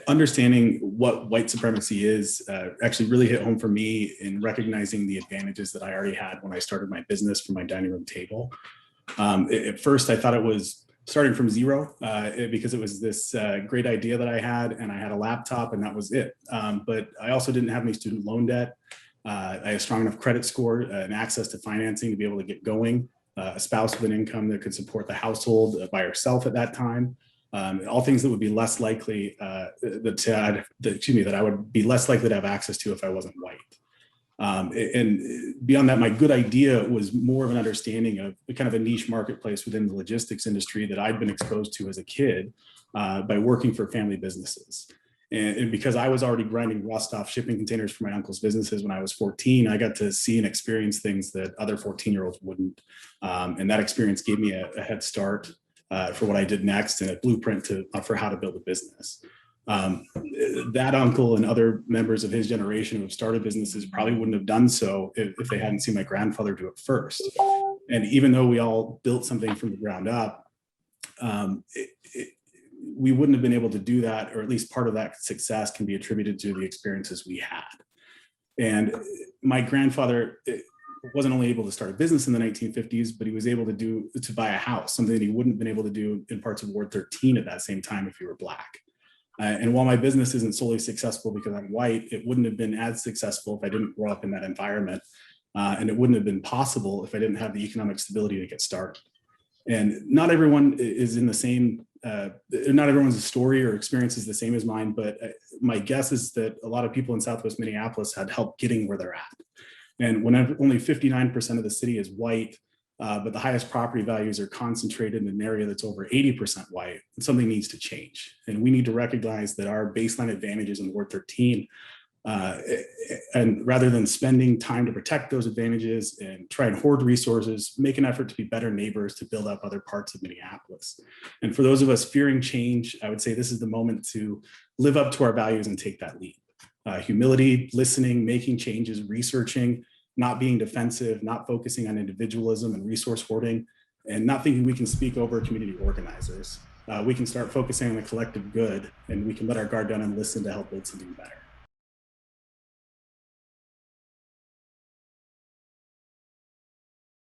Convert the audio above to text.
understanding what white supremacy is actually really hit home for me in recognizing the advantages that I already had when I started my business from my dining room table. At first, I thought it was starting from zero because it was this great idea that I had, and I had a laptop, and that was it. But I also didn't have any student loan debt. I had a strong enough credit score and access to financing to be able to get going. A spouse with an income that could support the household by herself at that time. All things that would be less likely that I would be less likely to have access to if I wasn't white. And beyond that, my good idea was more of an understanding of kind of a niche marketplace within the logistics industry that I'd been exposed to as a kid by working for family businesses. And because I was already grinding rust off shipping containers for my uncle's businesses when I was 14, I got to see and experience things that other 14-year-olds wouldn't. And that experience gave me a head start for what I did next and a blueprint for how to build a business. That uncle and other members of his generation who have started businesses probably wouldn't have done so if they hadn't seen my grandfather do it first. And even though we all built something from the ground up, we wouldn't have been able to do that, or at least part of that success can be attributed to the experiences we had. And my grandfather wasn't only able to start a business in the 1950s, but he was able to buy a house, something that he wouldn't have been able to do in parts of Ward 13 at that same time if he were Black. And while my business isn't solely successful because I'm white, it wouldn't have been as successful if I didn't grow up in that environment. And it wouldn't have been possible if I didn't have the economic stability to get started. And not everyone is in the same, not everyone's story or experience is the same as mine, but my guess is that a lot of people in Southwest Minneapolis had help getting where they're at. And when only 59% of the city is white, but the highest property values are concentrated in an area that's over 80% white, something needs to change. And we need to recognize that our baseline advantages in Ward 13, and rather than spending time to protect those advantages and try and hoard resources, make an effort to be better neighbors to build up other parts of Minneapolis. And for those of us fearing change, I would say this is the moment to live up to our values and take that leap. Humility, listening, making changes, researching, not being defensive, not focusing on individualism and resource hoarding, and not thinking we can speak over community organizers. We can start focusing on the collective good, and we can let our guard down and listen to help build something better.